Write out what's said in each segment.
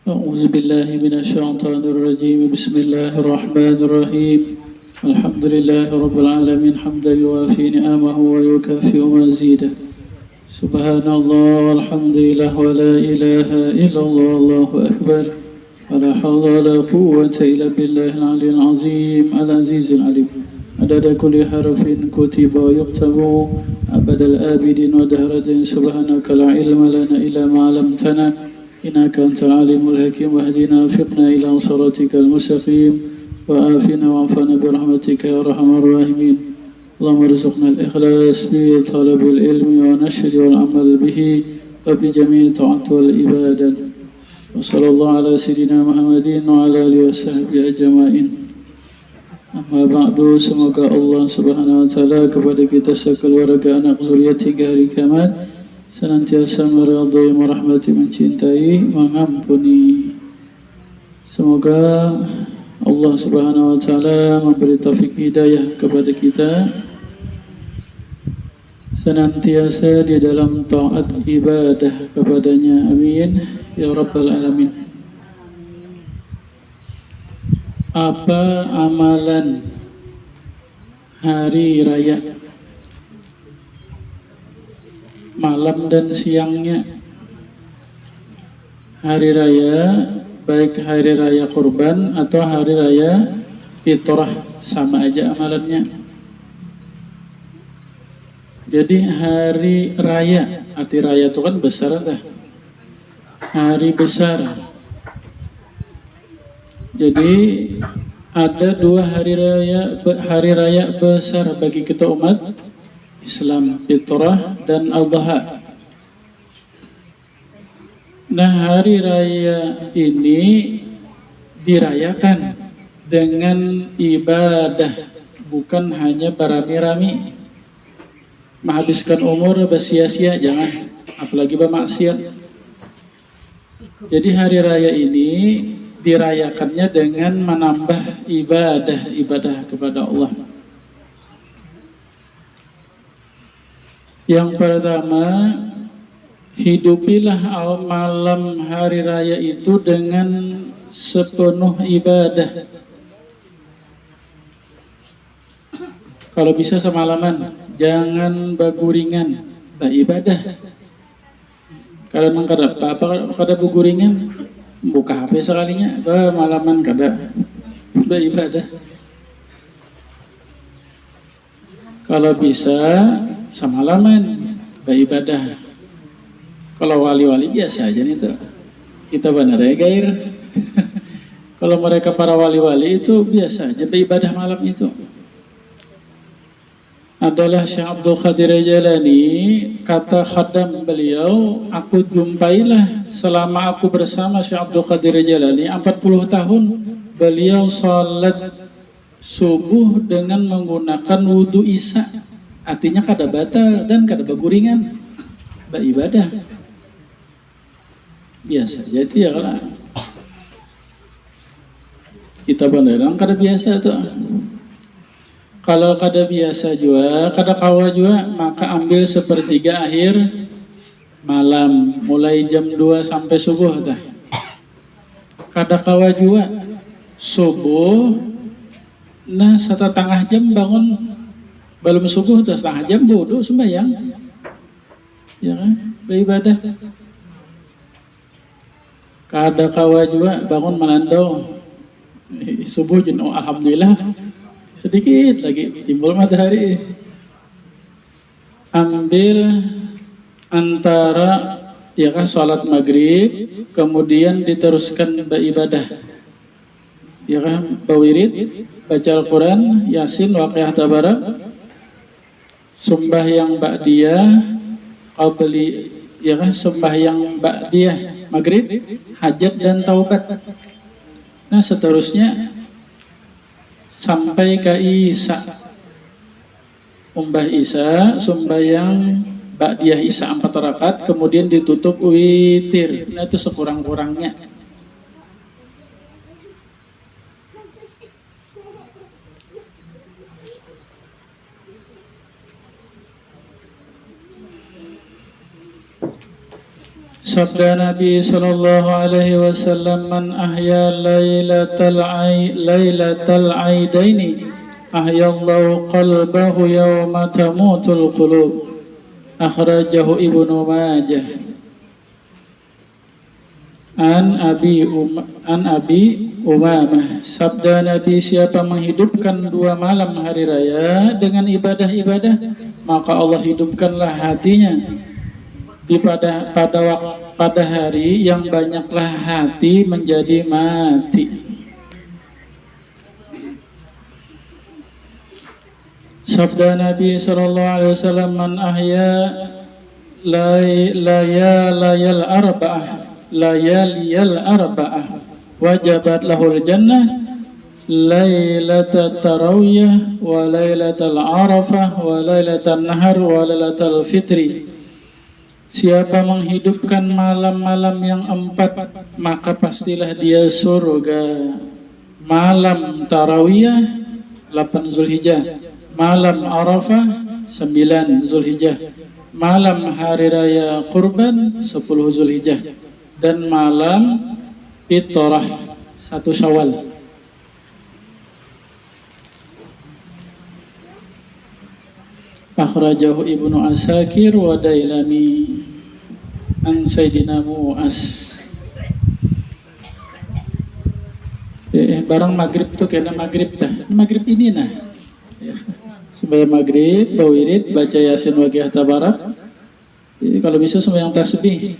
أعوذ بالله من الشيطان الرجيم بسم الله الرحمن الرحيم الحمد لله رب العالمين حمدا يوافي نعمه ويكافئ مزيده سبحان الله والحمد لله ولا إله إلا الله والله أكبر ولا حول ولا قوة إلا بالله العلي العظيم العزيز العليم عدد كل حرف كتب ويكتب أبد الآبدين ودهرة سبحانك لا علم لنا إلا ما علمتنا إنك أنت العليم الحكيم واهدنا وفقنا إلى صراطك المستقيم وآفنا وعفنا برحمتك يا أرحم الراحمين اللهم ارزقنا الإخلاص في طلب العلم ونشر والعمل به وبجميع طاعات والعبادة وصلى الله على سيدنا محمد وعلى آله وصحبه أجمعين. Amma ba'du, semoga Allah Subhanahu wa taala kepada kita sekeluarga anak zuriat hingga hari kiamat senantiasa meridai, merahmati, mencintai, mengampuni. Semoga Allah Subhanahu wa taala memberi taufik hidayah kepada kita senantiasa di dalam taat ibadah kepadanya. Amin ya rabbal alamin. Apa amalan hari raya, malam dan siangnya hari raya, baik hari raya kurban atau hari raya fitrah, sama aja amalannya. Jadi hari raya, arti raya itu kan besar dah, hari besar. Jadi ada dua hari raya besar bagi kita umat Islam, fitrah dan adha. Nah, hari raya ini dirayakan dengan ibadah, bukan hanya berami-rami menghabiskan umur bersia-sia, jangan, apalagi bermaksiat. Jadi hari raya ini dirayakannya dengan menambah ibadah kepada Allah. Yang pertama, hidupilah malam hari raya itu dengan sepenuh ibadah. Kalau bisa semalaman, jangan baguringan, beribadah. Kalau memang kada baguringan, buka HP sekalinya, malaman kada beribadah. Kalau bisa semalaman beribadah. Kalau wali-wali biasa aja nih tuh, kita benar ya gair. Kalau mereka para wali-wali itu biasa aja beribadah malam itu. Adalah Syekh Abdul Qadir Jailani, kata khadam beliau, aku jumpailah selama aku bersama Syekh Abdul Qadir Jailani 40 tahun beliau salat subuh dengan menggunakan wudu isya, artinya kada batal dan kada baguringan, beribadah biasa. Jadi ya lah, kita beneran kada biasa tuh. Kalau kada biasa juga, kada kawa juga, maka ambil sepertiga akhir malam, mulai jam 2 sampai subuh dah. Kada kawa juga subuh, nah 1/2 jam bangun, belum subuh dah, 1/2 jam bodoh sembahyang, ya kan, beribadah. Kada kawa juga bangun menandau subuh jenuh, alhamdulillah sedikit lagi timbul matahari. Ambil antara ya kan salat maghrib, kemudian diteruskan beribadah, ya kan, bawirid, baca Al-Quran, Yasin, Waqiah, Tabarak, sembahyang ba'diyah, qabli, ya kan, sembahyang ba'diyah maghrib, hajat dan taubat. Nah seterusnya sampai ke Isya, umbah Isya, sembahyang ba'diyah Isya 4 rakaat, kemudian ditutup witir. Nah itu sekurang-kurangnya. Sabda Nabi sallallahu alaihi wasallam, man ahya lailatal aidaini ahyallahu qalbahu yawma tamutul qulub. Akhrajahu Ibnu Majah. An Abi Umamah, sabda Nabi, siapa menghidupkan 2 malam hari raya dengan ibadah-ibadah, maka Allah hidupkanlah hatinya pada hari yang banyaklah hati menjadi mati. Sabda Nabi sallallahu alaihi wasallam, man ahya layaliyal arba'ah wajabat lahul jannah lailatat tarawiyah wa lailatal arafah wa lailatal nahar wa lailatal fitri. Siapa menghidupkan malam-malam yang 4, maka pastilah dia surga. Malam tarawiyah 8 Zulhijjah, malam Arafah 9 Zulhijjah, malam hari raya kurban 10 Zulhijjah, dan malam Fitrah 1 Syawal. Akhrajahu Ibnu Asakir wa Dailami an Sayyidina Mu'az. Barang maghrib tuh kena maghrib dah. Maghrib ini nah. Supaya maghrib, bawirid, baca Yasin Waqiah Tabarak. Kalau bisa sembahyang tasbih.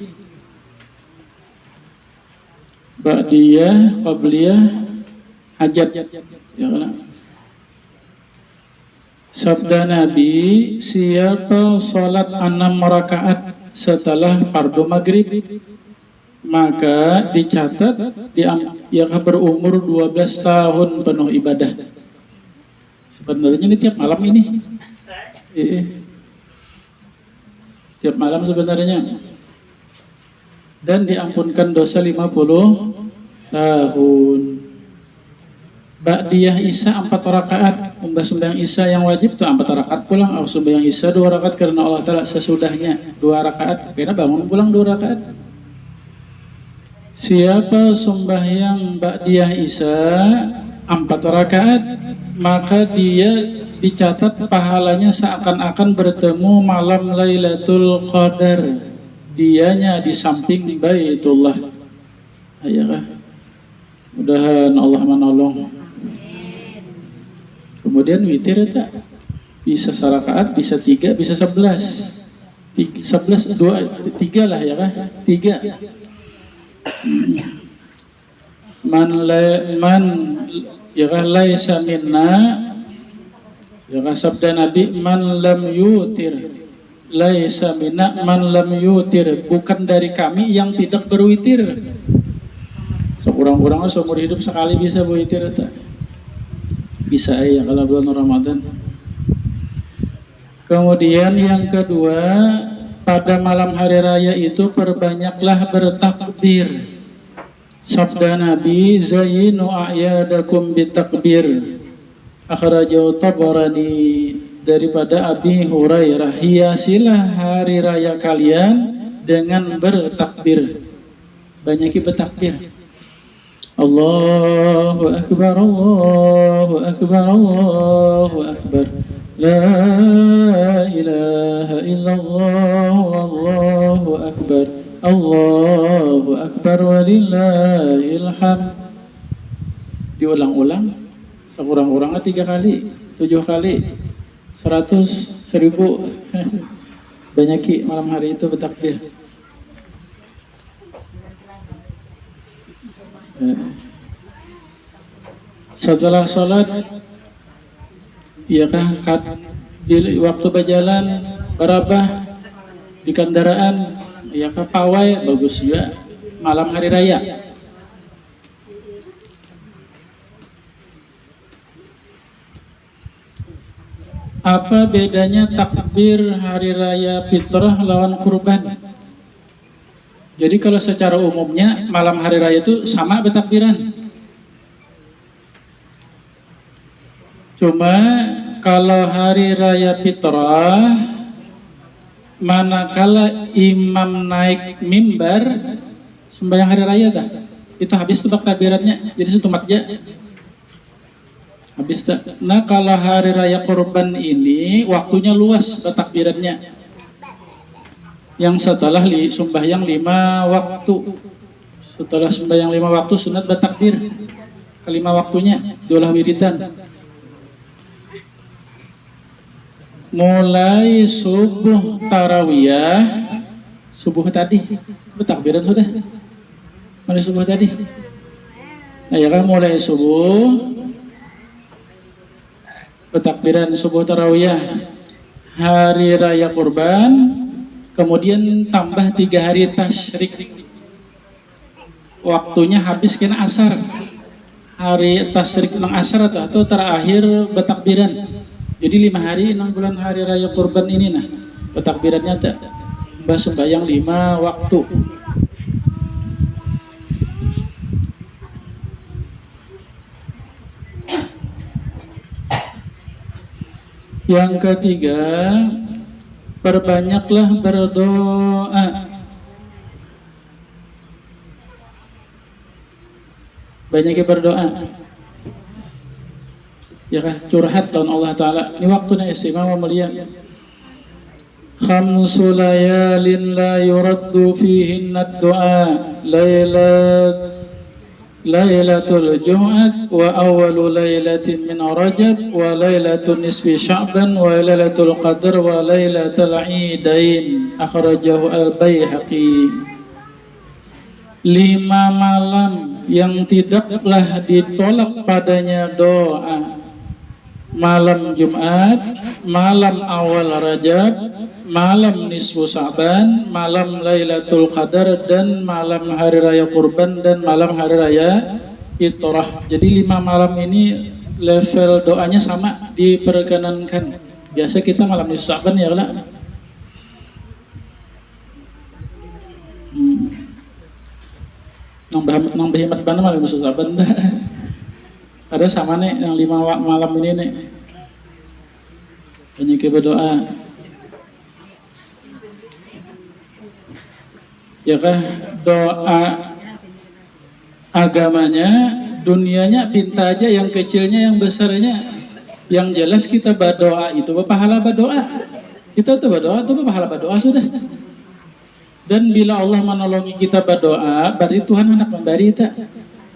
Ba'diyah, qabliyah, hajat. Ya kan? Sabda Nabi, siapa salat 6 rakaat setelah fardu maghrib, maka dicatat dia berumur 12 tahun penuh ibadah. Sebenarnya ini tiap malam ini. Tiap malam sebenarnya. Dan diampunkan dosa 50 tahun. Ba'diyah Isya 4 rakaat. Umbah sembahyang Isya yang wajib tuh 4 rakaat pulang. Atau sembahyang Isya 2 rakaat karena Allah Ta'ala sesudahnya 2 rakaat. Karena bangun pulang 2 rakaat. Siapa sembahyang Ba'diyah Isya 4 rakaat, maka dia dicatat pahalanya seakan-akan bertemu malam Lailatul Qadar. Dianya di samping Baitullah. Ayakah? Mudahan Allah menolong. Kemudian witir tak? Bisa 1 rakaat, bisa 3, bisa 11. 11, 2, 3 lah ya kah? 3. Man ya kah laisa minna, ya kah sabda Nabi, man lam yutir laisa minna man lam yutir, bukan dari kami yang tidak berwitir. Sekurang-kurangnya seumur hidup sekali bisa berwitir tak? Bisa ya kalau bulan Ramadan. Kemudian yang kedua, pada malam hari raya itu perbanyaklah bertakbir. Sabda Nabi, zayyinu a'yadakum bitakbir. Akhrajahu Tabarani, daripada Abi Hurairah, hiasilah hari raya kalian dengan bertakbir. Banyaki bertakbir. Allahu Akbar, Allahu Akbar, Allahu Akbar. La ilaha illallah, Allahu Akbar, Allahu Akbar, walillahil hamd. Diulang-ulang, sekurang-kurangnya 3 kali, 7 kali, 100, 1000. Banyaki malam hari itu bertakbir. Setelah sholat, ya kah, di waktu berjalan, barabah di kendaraan, ya kah, pawai, bagus juga malam hari raya. Apa bedanya takbir hari raya fitrah lawan kurban? Jadi kalau secara umumnya malam hari raya itu sama bertakbiran. Cuma kalau hari raya fitrah manakala imam naik mimbar sembahyang hari raya dah itu habis tuh takbirannya jadi satu matja habis dah. Nah kalau hari raya kurban ini waktunya luas takbirannya yang setelah sembahyang 5 waktu setelah sembahyang 5 waktu sunat bertakbir kelima waktunya diolah wiridan mulai subuh tarawiyah subuh tadi bertakbiran sudah mulai subuh tadi nah ya kan mulai subuh bertakbiran subuh tarawiyah hari raya kurban kemudian tambah 3 hari tasyrik waktunya habis kena asar hari tasyrik nang asar atau terakhir bertakbiran jadi 5 hari 6 bulan hari raya kurban ini nah bertakbirannya tak mbah sembahyang 5 waktu. Yang ketiga, perbanyaklah berdoa. Banyaknya berdoa. Ya kah curhat lawan Allah Ta'ala ini waktunya istimewa mulia khamsu layalin la yuraddu fihinna du'a laylatul jum'at wa awwalu laylatin min rajab wa laylatul nisfi sya'ban wa laylatul qadr wa laylatul idain akhrajahu al-Baihaqi 5 malam yang tidaklah ditolak padanya doa malam Jumat, malam awal Rajab, malam nisfu Sa'ban, malam Lailatul Qadar dan malam hari raya kurban dan malam hari raya Fitrah. Jadi 5 malam ini level doanya sama diperkenankan. Biasa kita malam nisfu Sa'ban ya lah. Nang behemat bana malam nisfu Sa'ban dah. Ada sama nih yang 5 malam ini nih banyak berdoa ya kah doa agamanya dunianya pinta aja yang kecilnya yang besarnya yang jelas kita berdoa itu pahala berdoa kita tuh berdoa itu pahala berdoa sudah dan bila Allah menolongi kita berdoa berarti Tuhan hendak memberi tak.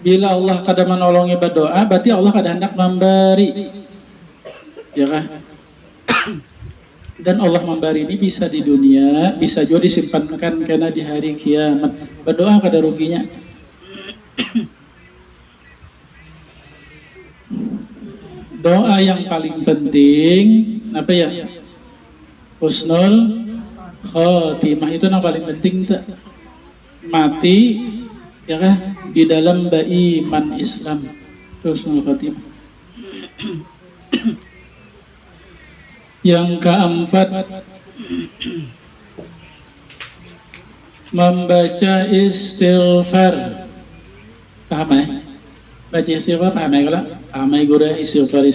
Bila Allah kada menolongi berdoa, berarti Allah kada hendak memberi. Ya kah? Dan Allah memberi ini bisa di dunia, bisa juga disimpankan karena di hari kiamat. Berdoa kada ruginya. Doa yang paling penting apa ya? Husnul khotimah itu yang paling penting tak? Mati ya kah di dalam baiman Islam husnul khotimah. Yang keempat membaca istighfar. Paham ya? Baca istighfar paham ya kalau? Paham ya guru istighfar.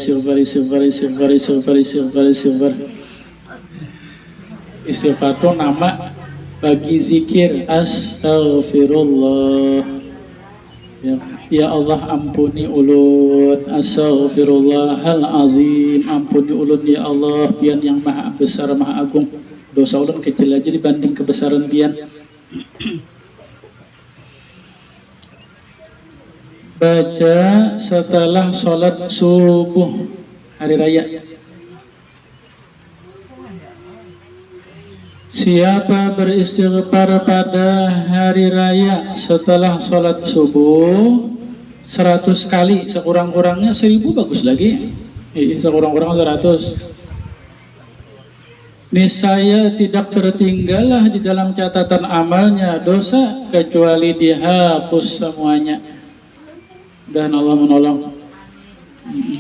Istighfar itu nama bagi zikir astaghfirullah ya Allah ampuni ulun astaghfirullahal azim ampuni ulun ya Allah pian yang maha besar maha agung dosa ulun kecil aja dibanding kebesaran pian. Baca setelah sholat subuh hari raya. Siapa beristighfar pada hari raya setelah sholat subuh 100 kali, sekurang-kurangnya 1000 bagus lagi. Sekurang-kurangnya 100. Niscaya tidak tertinggallah di dalam catatan amalnya dosa kecuali dihapus semuanya. Dan Allah menolong.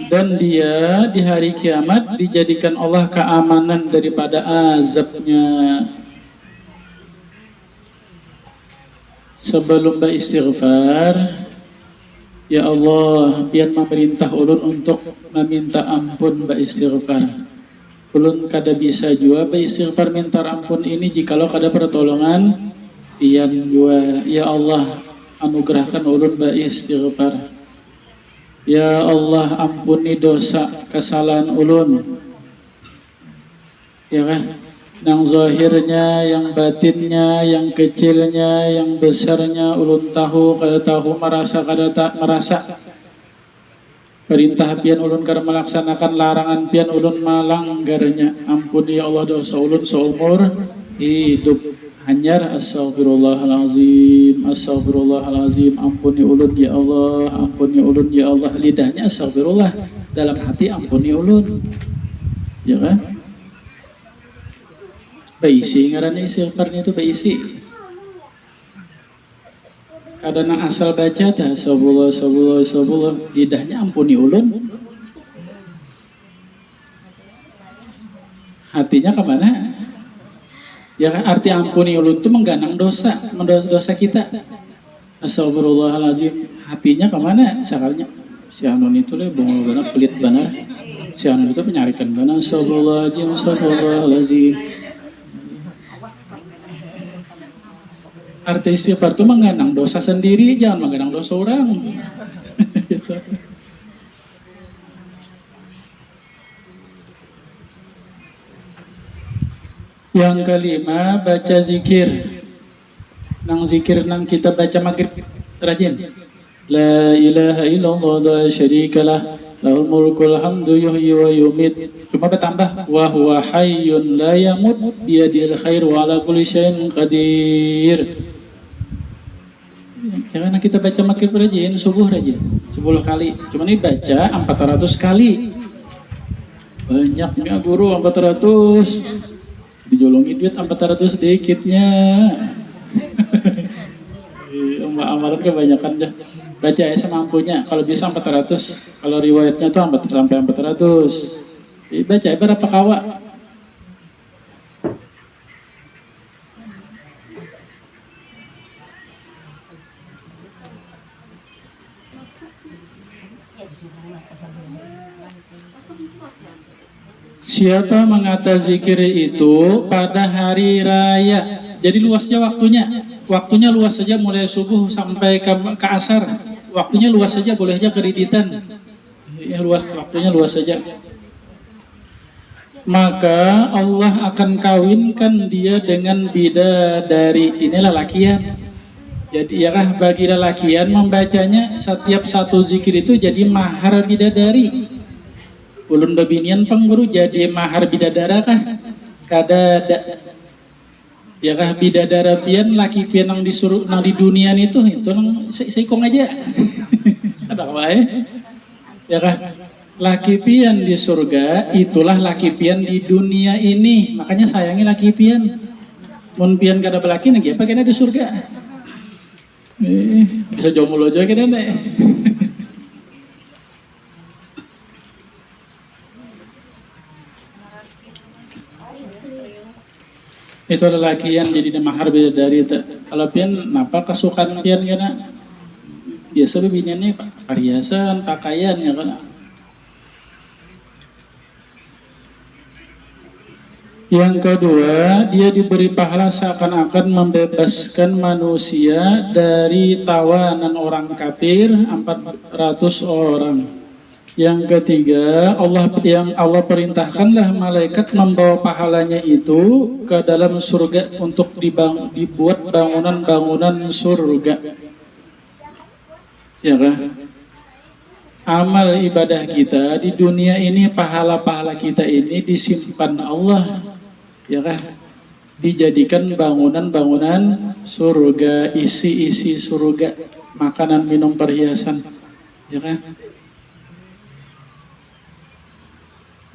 Dan dia di hari kiamat dijadikan Allah keamanan daripada azabnya. Sebelum beristighfar, ya Allah, pian memerintah ulun untuk meminta ampun beristighfar. ulun kada bisa jua beristighfar minta ampun ini jikalau kada pertolongan pian jua. Ya Allah, anugerahkan ulun beristighfar. Ya Allah, ampuni dosa kesalahan ulun. Ya kan? Yang zahirnya, yang batinnya, yang kecilnya, yang besarnya ulun tahu, kada tahu, merasa kada tak merasa. Perintah pian ulun kada melaksanakan, larangan pian ulun melanggarnya. Ampuni ya Allah dosa ulun seumur hidup. Hanyar astagfirullahalazim, astagfirullahalazim. Ampuni ulun ya Allah, ampuni ulun ya Allah. Lidahnya astagfirullah, dalam hati ampuni ulun. Ya kan? Baisi ngarannya istighfarnya itu baisi. Kadang asal baca dah sabullah, lidahnya ampuni ulun. Hatinya kemana? Ya kan, arti ampuni ulun itu mengganang dosa kita. Astagfirullahaladzim. Hatinya kemana? Sakalnya si Anon itu le bongol benar, pelit benar. Si Anon itu penyarikan benar. Astagfirullahaladzim. Arti istighfar itu mengganang dosa sendiri, jangan mengganang dosa orang. Yang kelima, baca zikir. Nang zikir nang kita baca maghrib rajin. La ilaha illallah la syarikalah, lahul mulkul hamdu yuhyi wa yumit. Cuma bertambah wa huwa hayyun la yamut biyadil khair wa ala kulli syai'in qadir. Karena kita baca maghrib rajin, subuh rajin 10 kali. Cuma ini baca 400 kali. Banyaknya guru 400. Dijolongin duit 400 sedikitnya. Mbak amaran kebanyakan dah. Baca ya semampunya. Kalau bisa 400. Kalau riwayatnya tuh sampai 400. Baca ya berapa kawa? Siapa mengata zikir itu pada hari raya, jadi luasnya waktunya luas saja, mulai subuh sampai ke asar, waktunya luas saja, boleh aja kreditan, ya, waktunya luas saja. Maka Allah akan kawinkan dia dengan bidadari. Inilah lakian. Jadi ya bagi lelakian membacanya setiap satu zikir itu jadi mahar bidadari. Ulun babinian pengguru jadi mahar bidadara kah? Kada ya kah bidadara pian laki pian nang disuruh nang di dunia itu nang seikong aja. Ada wae. Ya kah laki pian di surga itulah laki pian di dunia ini. Makanya sayangi laki pian. Mun pian kada belaki nang apa kena di surga. Bisa jomblo aja kena nek. Itu lelaki yang jadi mahar bidadari. Kalau pian napa kesukaan pian kana biasa biniannya perhiasan, pakaian ya kan. Yang kedua, dia diberi pahala seakan-akan membebaskan manusia dari tawanan orang kafir 400 orang. Yang ketiga, Allah perintahkanlah malaikat membawa pahalanya itu ke dalam surga untuk dibuat bangunan-bangunan surga. Ya kan? Amal ibadah kita di dunia ini, pahala-pahala kita ini disimpan Allah. Ya kan? Dijadikan bangunan-bangunan surga, isi-isi surga, makanan, minum, perhiasan. Ya kan?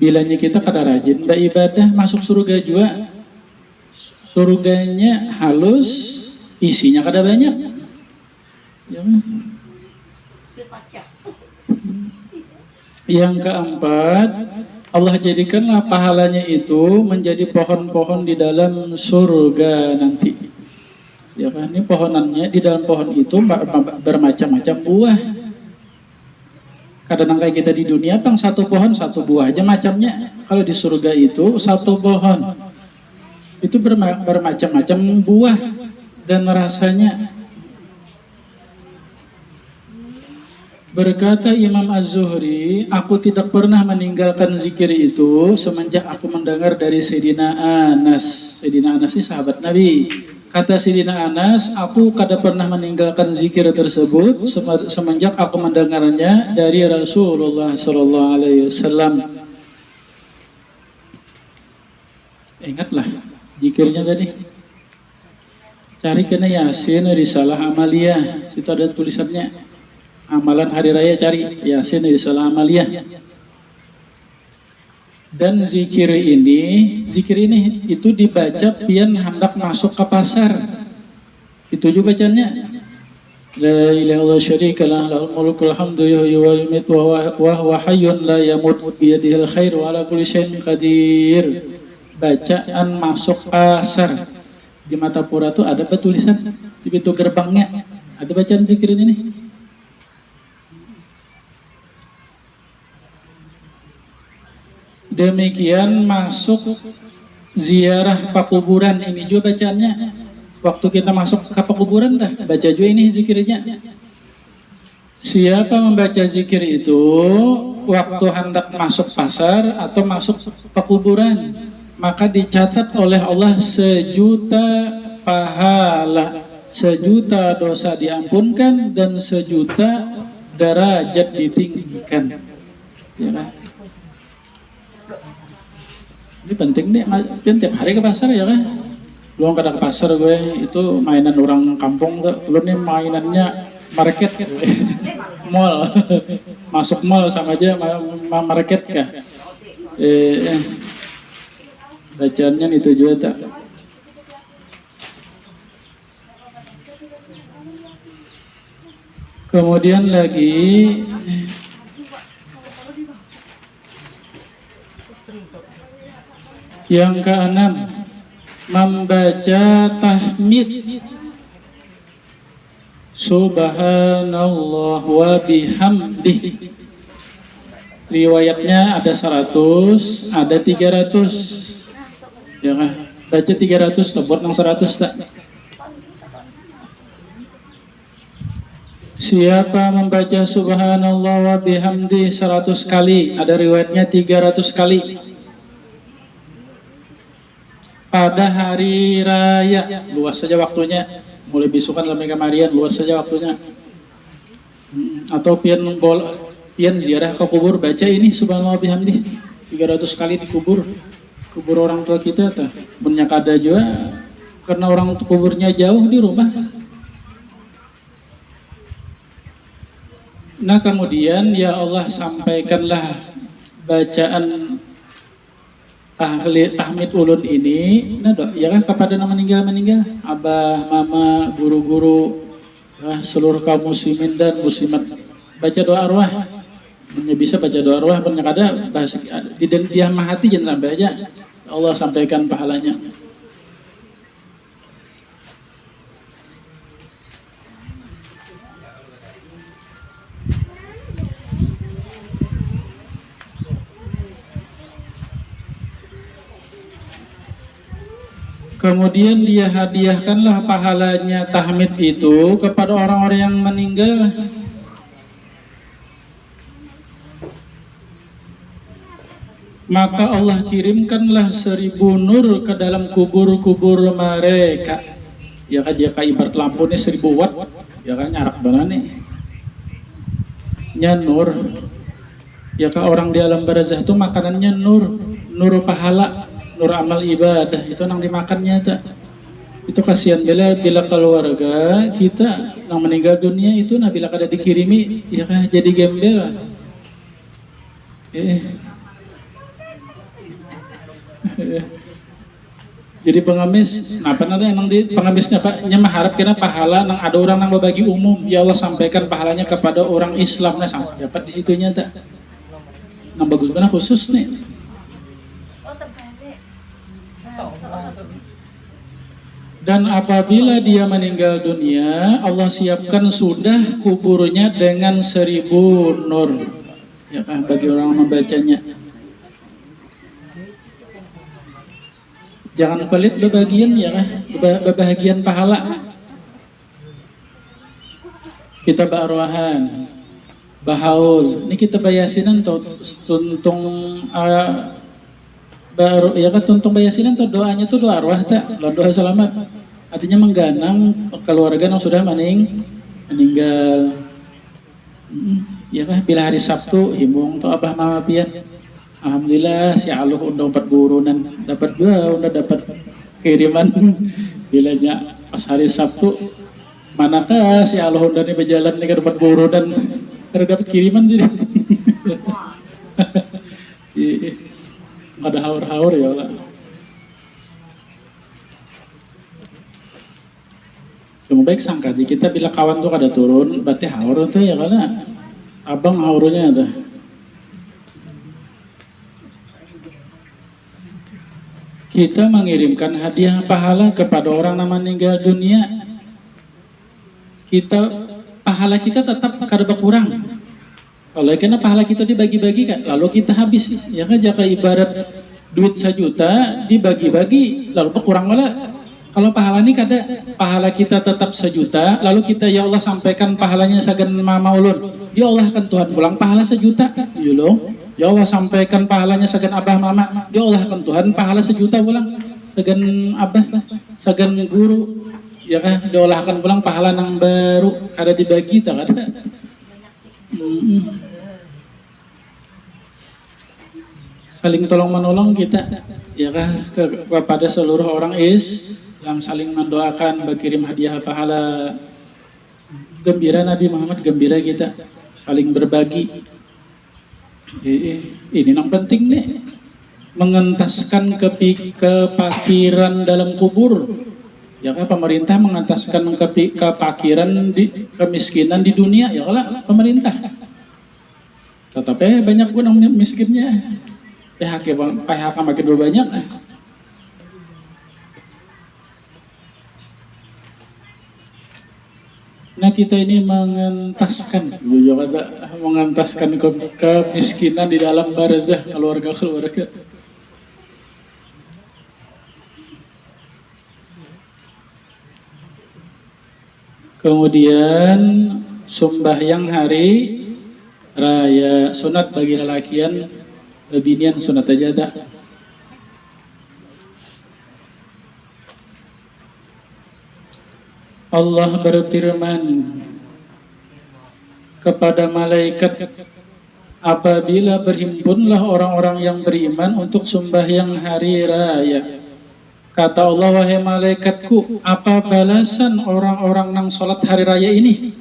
Bilanya kita kada rajin beribadah, masuk surga juga. Surganya halus, isinya kada banyak. Ya. Yang keempat, Allah jadikanlah pahalanya itu menjadi pohon-pohon di dalam surga nanti. Ya kan, ini pohonannya di dalam pohon itu bermacam-macam buah. Kadang kayak kita di dunia bang satu pohon satu buah aja macamnya. Kalau di surga itu satu pohon itu bermacam-macam buah dan rasanya. Berkata Imam Az-Zuhri, aku tidak pernah meninggalkan zikir itu semenjak aku mendengar dari Sayyidina Anas. Sayyidina Anas ini sahabat Nabi. Kata Sayyidina Anas, aku kada pernah meninggalkan zikir tersebut semenjak aku mendengarnya dari Rasulullah Sallallahu Alaihi Wasallam. Ingatlah zikirnya tadi. Cari kena Yasin, Risalah Amaliyah. Situ ada tulisannya. Amalan hari raya cari Yasin, Risalah Amaliyah. Dan zikir ini itu dibaca pian hendak masuk ke pasar. Itu juga bacanya. La ilaha illallah syarikalah lahul mulkul hamdu yuhyi wa yumiitu wa huwa hayyun la yamut bi yadihil khair wa ala kulli syai'in qadir. Bacaan masuk pasar. Di Matapura tuh ada tulisan di pintu gerbangnya. Ada bacaan zikir ini. Demikian masuk ziarah pakuburan ini juga bacaannya. Waktu kita masuk ke pakuburan dah baca juga ini zikirnya. Siapa membaca zikir itu waktu hendak masuk pasar atau masuk pakuburan, maka dicatat oleh Allah 1.000.000 pahala, 1.000.000 dosa diampunkan dan 1.000.000 derajat ditinggikan. Ya kan? Ini penting nih, tiap hari ke pasar ya kan? Lu kadang ke pasar gue, itu mainan orang kampung tuh. Lu nih mainannya market, mall, masuk mall sama aja market kah? Bacaannya itu juga tak. Kemudian lagi yang keenam, membaca tahmid subhanallah wa bihamdih. Riwayatnya ada 100, ada 300. Ya kan? Baca 300 buat yang 100 tak. Siapa membaca subhanallah wa bihamdih 100 kali, ada riwayatnya 300 kali. Pada hari raya, luas saja waktunya, mulai besokan sampai kemarian, luas saja waktunya. Atau pian ziarah ke kubur, baca ini subhanallah bihamdih 300 kali di kubur orang tua kita tah. Banyak ada juga karena orang kuburnya jauh di rumah. Nah kemudian ya Allah sampaikanlah bacaan ahli tahmid ulun ini, nah dok, ya kan kepada yang meninggal, abah, mama, guru-guru, seluruh kaum muslimin dan muslimat. Baca doa arwah, bisa baca doa arwah, banyak ada bahasa di diamah hati jangan sampai aja Allah sampaikan pahalanya. Kemudian dia hadiahkanlah pahalanya tahmid itu kepada orang-orang yang meninggal. Maka Allah kirimkanlah 1.000 nur ke dalam kubur-kubur mereka. Ya kan, jika ibarat lampu ini 1.000 watt, ya kan nyarak banget nih. Nya nur. Ya kan orang di alam barzah itu makanannya nur pahala. Nur amal ibadah itu nang dimakannya tak. Itu kasihan bila keluarga kita yang meninggal dunia itu bila kada dikirimi ya kan jadi gembel. Jadi pengemis, kenapa nada yang di pengemisnya Pak? Nya mengharap kena pahala nang ada orang nang berbagi umum. Ya Allah sampaikan pahalanya kepada orang Islam. Nah sampai dapat di situnya tak. Nang bagus karena khusus nih. Dan apabila dia meninggal dunia, Allah siapkan sudah kuburnya dengan 1.000 nur. ya kan, bagi orang membacanya. Jangan pelit bebagian ya kan, bebagian pahala. Kita barwahan, bahaul. Ini kita bayasinan tuntung baru ya kan, tuntung bayasinan tuh doanya tuh doa arwah tak, doa selamat. Artinya mengganang keluarga yang sudah meninggal. Ya kan, bila hari Sabtu himbung tuh abah mama pian. Alhamdulillah si Aluh udah 4 burunan, dapat juga udah dapat kiriman. Bilanya pas hari Sabtu, manakah si Aluh udah nih berjalan nih ke 4 burunan, karena dapat kiriman jadi. Ada haur-haur ya Allah. Cuma baik sangka kita bila kawan tuh kada turun, berarti haur tuh ya karena abang haurnya ada. Kita mengirimkan hadiah pahala kepada orang yang meninggal dunia, pahala kita tetap kada berkurang. Kalau karena pahala kita dibagi-bagi kan, lalu kita habis, ya kan, jika ibarat duit 1 juta dibagi-bagi lalu berkurang malah. Kalau pahala ini kada, pahala kita tetap 1 juta, lalu kita ya Allah sampaikan pahalanya sagan mama ulun, ya Allah kan Tuhan pulang pahala 1 juta, ya Allah sampaikan pahalanya sagan abah mama, ya Allah kan Tuhan pahala 1 juta pulang, sagan abah, sagan guru, ya kan, ya Allah akan pulang pahala nang baru, kada dibagi tak kada. Saling tolong menolong kita, ya kan, kepada seluruh orang yang saling mendoakan, berkirim hadiah pahala. Gembira Nabi Muhammad, gembira kita saling berbagi. Ini yang penting nih, mengentaskan kepakiran dalam kubur. Ya kan, pemerintah mengentaskan kepakiran kemiskinan di dunia, ya kan, pemerintah. Tetapi banyak pun yang miskinnya. PHK makin banyak. Nah kita ini mengentaskan kemiskinan di dalam barzah keluarga. Kemudian sembahyang hari raya sunat bagi lelakian, binian sunat aja tak. Allah berfirman kepada malaikat, apabila berhimpunlah orang-orang yang beriman untuk sembahyang hari raya, kata Allah, wahai malaikatku, apa balasan orang-orang yang sholat hari raya ini?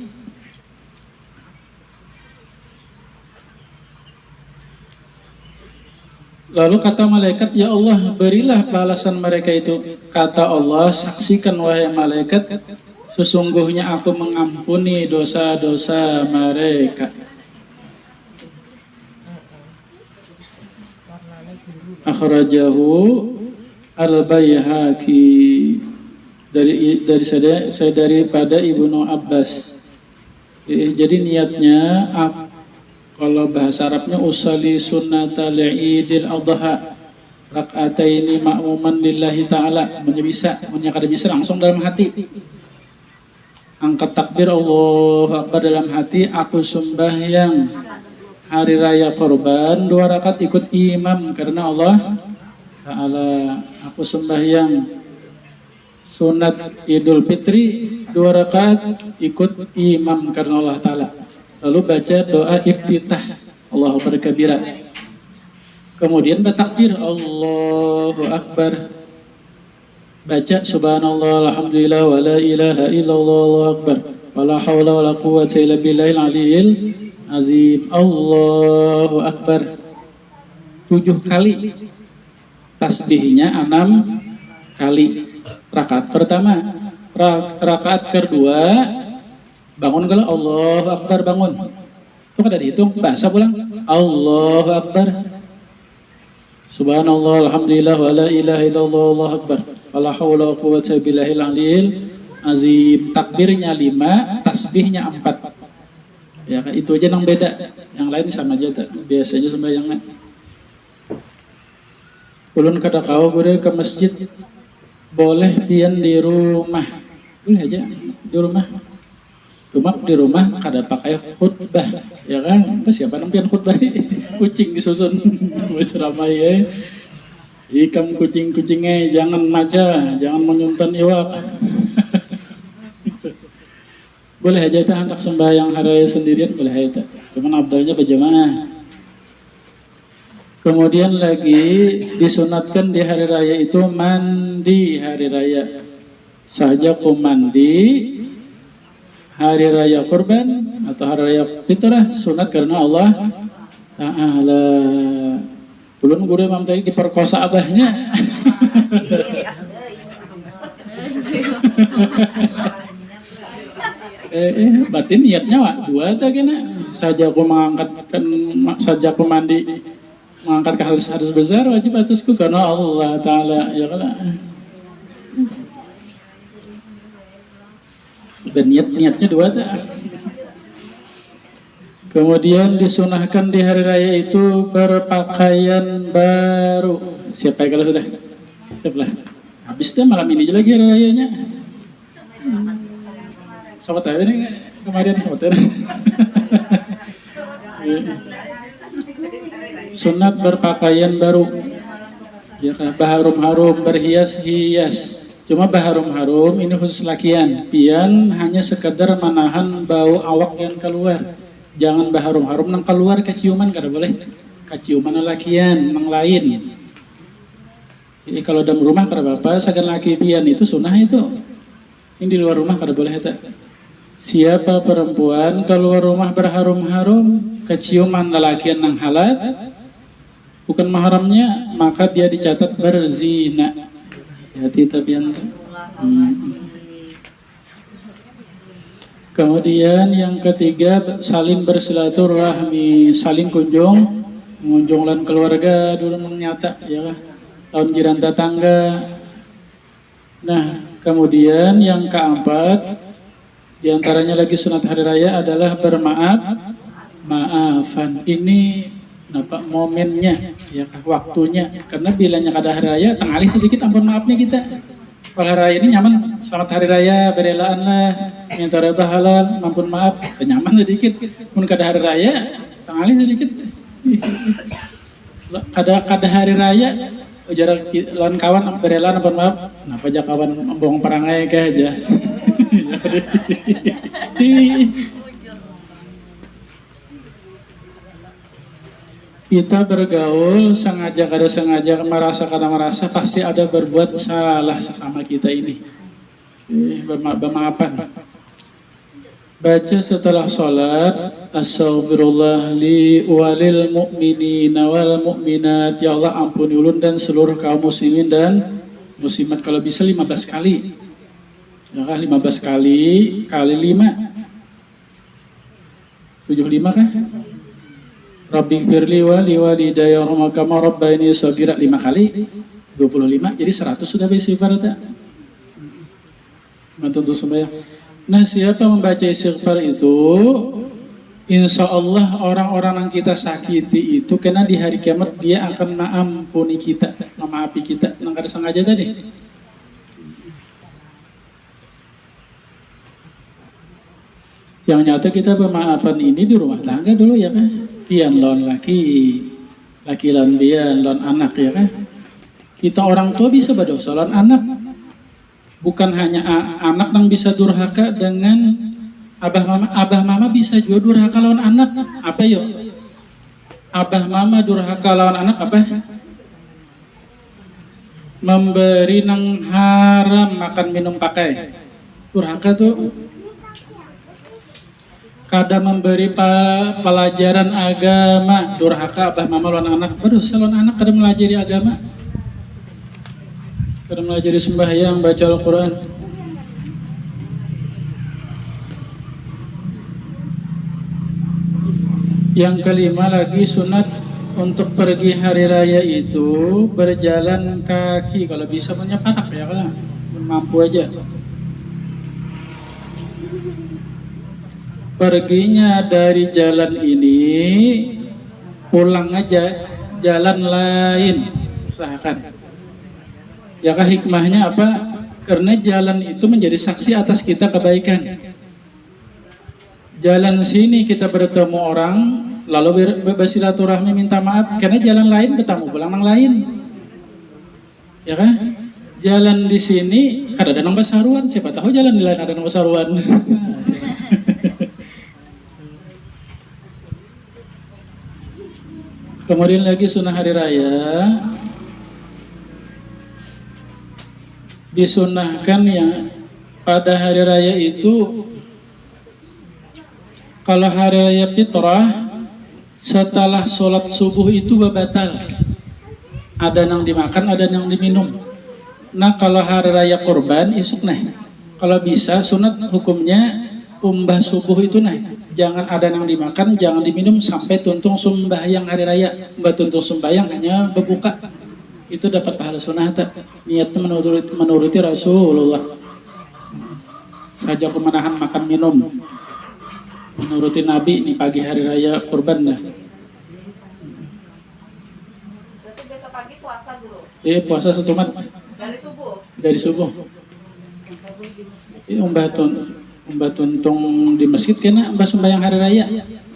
Lalu kata malaikat, ya Allah, berilah balasan mereka itu. Kata Allah, saksikan wahai malaikat, sesungguhnya aku mengampuni dosa-dosa mereka. Akhrajahu Al-Baihaqi, daripada Ibnu Abbas. Jadi niatnya, kalau bahasa Arabnya, usali sunnata li'idil adha rak'ataini ma'muman lillahi ta'ala. Punya kada bisa langsung dalam hati angkat takbir Allahu Akbar dalam hati, aku sembahyang hari raya korban 2 rakaat ikut imam karena Allah Ta'ala. Aku sembahyang sunat Idul Fitri 2 rakaat ikut imam karena Allah Ta'ala. Lalu baca doa iftitah, Allahu Akbar kabira. Kemudian bertakbir Allahu Akbar. Baca subhanallah alhamdulillah wa la ilaha illallah Allahu Akbar wa la hawla wa la quwwata illa billahil aliyil azim. Allahu Akbar 7 kali. Tasbihnya 6 kali. Rakaat pertama. Rakaat kedua bangun kalau Allahu Akbar, bangun. Itu kan ada dihitung, bahasa pulang. Allahu Akbar. Subhanallah, alhamdulillah, wa la ilaha illallah, Allahu Akbar. Wa la hawla wa quwwata billahil aliyil azim. Takbirnya 5, tasbihnya 4. Ya, itu aja yang beda. Yang lain sama aja tak. Biasanya sembahyangnya. Ulun kada kau gure ke masjid boleh pian di rumah. Boleh aja di rumah. Cuma di rumah kada pakai khutbah, ya kan? Siapa nampian khutbah kucing disusun berceramai ya. Ikam kucing-kucingnya jangan maca, jangan menyuntan iwak. Boleh aja itu hendak sembahyang hari raya sendirian boleh aja itu. Cuman abdalnya berjamaah. Kemudian lagi disunatkan di hari raya itu mandi hari raya. Saja ku mandi hari raya kurban atau hari raya fitrah sunat karena Allah Ta'ala. Ulun guru imam tadi diperkosa abahnya. Batin niatnya wak dua tak kena. Saja aku mandi mengangkat ke harus besar wajib atasku karena Allah Ta'ala ya kan. Dan niatnya dua tak. Kemudian disunahkan di hari raya itu berpakaian baru. Siapa kalau sudah? Siaplah. Habis dah malam ini lagi hari rayanya. Sobat saya ini kemarin sobat. Sunat berpakaian baru. Ya kan, baharum-harum, berhias-hias. Cuma baharum-harum ini khusus lakian. Pian hanya sekedar menahan bau awak yang keluar. Jangan baharum-harum nang keluar keciuman kada boleh. Keciuman lakian nang lain. Jadi kalau dalam rumah kada apa-apa, sagan laki pian itu sunnah itu. Ini di luar rumah kada boleh eta. Siapa perempuan keluar rumah berharum-harum, keciuman lelakian nang halal, bukan mahramnya, maka dia dicatat berzina. Hati tabian. Kemudian yang ketiga saling bersilaturahmi, saling mengunjungkan keluarga dulu menyata ya kan, tahun jiran tetangga. Nah, kemudian yang keempat diantaranya lagi sunat hari raya adalah maafan. Ini nampak momennya ya waktunya, karena bilanya kada hari raya tengali sedikit ampun maafnya kita. Kalau hari raya ini nyaman, selamat hari raya, berelaan lah, minta reda halal, ampun maaf, nyaman sedikit. Mun kada hari raya tengali sedikit. Kada hari raya jarak lawan kawan berelaan ampun maaf, kenapa aja kawan bohong perangai kayak aja. Kita bergaul sengaja kada sengaja, merasa kada merasa, pasti ada berbuat salah sesama kita ini. Bermaafan. Baca setelah sholat, Astaghfirullah li walil mu'minina wal mu'minat. Ya Allah ampuni ulun dan seluruh kaum muslimin dan muslimat. Kalau bisa 15 kali. Ya kan 15 kali 5. 75 kah? Rabbi firli wali walidayya kama rabbayani shaghira 5 kali 25, jadi 100 sudah istighfar tak? Tentu sembahyang. Nah, siapa membaca istighfar itu, insya Allah orang-orang yang kita sakiti itu karena di hari kiamat dia akan mengampuni kita, memaafi kita. Nang kada sengaja tadi. Yang nyata kita pemaafan ini di rumah tangga dulu ya kan. Pian lawan laki lawan pian lawan anak ya kan. Kita orang tua bisa berdosa lawan anak. Bukan hanya anak yang bisa durhaka dengan abah mama bisa juga durhaka lawan anak. Apa yuk? Abah mama durhaka lawan anak apa? Memberi nang haram makan minum pakai. Durhaka tuh kada memberi pelajaran agama, durhaka abah mama lawan anak. Berdosa lawan anak kada melajari agama, kada melajari sembahyang, baca Al-Quran. Yang kelima lagi sunat untuk pergi hari raya itu berjalan kaki, kalau bisa punya panak ya kan, mampu aja. perginya dari jalan ini, pulang aja jalan lain, usahakan. Yakah hikmahnya apa? Karena jalan itu menjadi saksi atas kita kebaikan. Jalan sini kita bertemu orang, lalu bersilaturahmi minta maaf, karena jalan lain bertemu pulang yang lain. Ya kan? Jalan di sini kada ada nang basaruan, siapa tahu jalan di lain ada nang basaruan. Kemudian lagi sunnah hari raya, disunahkan ya pada hari raya itu, kalau hari raya fitrah setelah sholat subuh itu batal, ada yang dimakan ada yang diminum. Nah kalau hari raya kurban isuk nah, kalau bisa sunat hukumnya umbah subuh itu nah, jangan ada yang dimakan, jangan diminum sampai tuntung sembahyang hari raya. Mbak tuntung sembahyang hanya berbuka, itu dapat pahala sunat. Niatnya menuruti Rasulullah. Saja menahan makan minum, menuruti Nabi nih pagi hari raya kurban dah. Berarti besok pagi puasa dulu. Puasa setumat Dari subuh. dari subuh. Umbah tuntung di masjid kena umbah sembahyang hari raya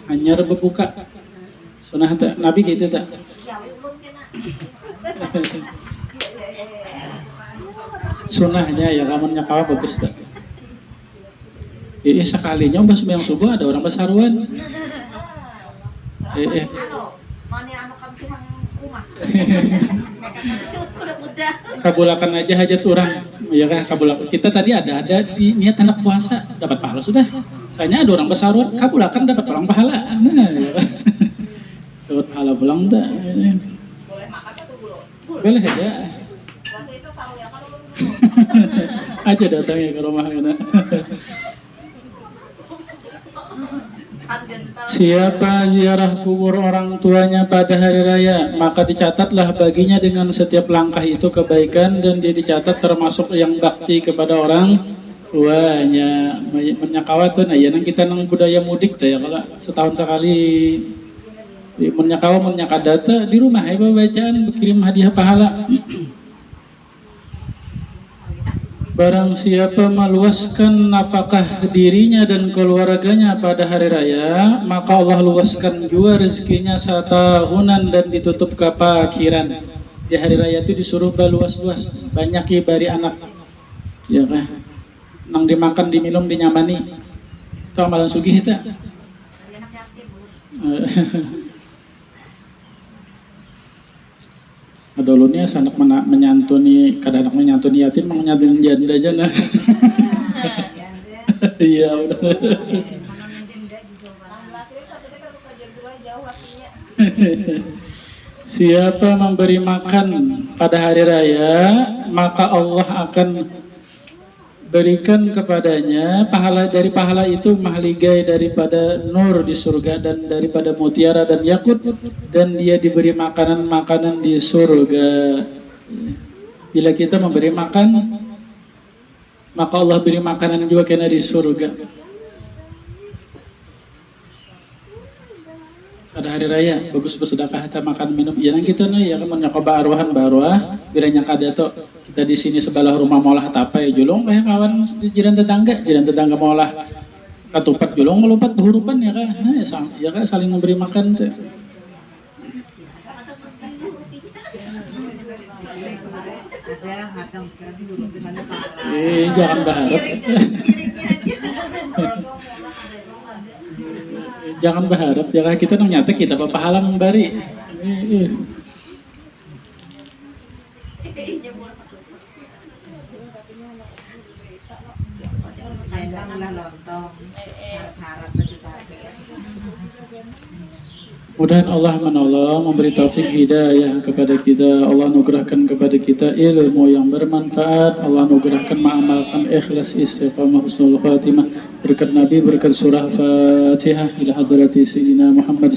hanya berbuka. Sunah tak Nabi gitu tak? Ya belum kena. Sunahnya ya kamu nyakawa bagus tak? Sekalinya umbah sembahyang subuh ada orang basaruan. Mani anu kamu cuma rumah. Kabulakan aja hajat orang. Ya kan kabulakan. Kita tadi ada di niat anak puasa dapat pahala sudah. Sayangnya ada orang basaruan, kabulakan dapat orang pahala. Nah, ya kan? Dapat pahala pulang tak? Boleh makan satu bulu. Boleh aja. Nanti esok sama ya kalau belum. Aja datangnya ke rumah kan. Siapa ziarah kubur orang tuanya pada hari raya, maka dicatatlah baginya dengan setiap langkah itu kebaikan, dan dia dicatat termasuk yang bakti kepada orang tuanya. Menyakawa tuh, nah ya nang kita nang budaya mudik tuh ya, kalau setahun sekali menyakawa menyakadata di rumah ya bacaan berkirim hadiah pahala. Barang siapa meluaskan nafkah dirinya dan keluarganya pada hari raya, maka Allah luaskan juga rezekinya satahunan dan ditutup kepakiran. Di hari raya itu disuruh baluas-luas, banyak ibari anak, ya kan? Nang dimakan, diminum, dinyamani. Itu amalan sugih itu. Adolunya sanak menyantuni, kadang menyantuni yatim, menyantuni janda aja nah. Iya udah. Siapa memberi makan pada hari raya, maka Allah akan berikan kepadanya pahala, dari pahala itu mahligai daripada nur di surga dan daripada mutiara dan yakut, dan dia diberi makanan-makanan di surga. Bila kita memberi makan, maka Allah beri makanan juga kena di surga. Pada hari raya bagus bersedekah, kita makan minum. Ya kita nih ya kan menyakoba arwahan baruah, bila nyaka dato kita di sini sebelah rumah molah tapai julung kayak kawan di jiran tetangga molah katupat julung melupat behurupan ya kan. Nah, ya kan saling memberi makan tuh. Jangan berharap. Jangan berharap, ya kita nang nyata kita pahala memberi. Mudah Allah menolong, memberi taufik hidayah kepada kita. Allah anugerahkan kepada kita ilmu yang bermanfaat. Allah anugerahkan mengamalkan ikhlas, istiqamah, husnul khatimah. Berkat Nabi, berkat surah Fatihah ila hadrati Sayyidina Muhammad.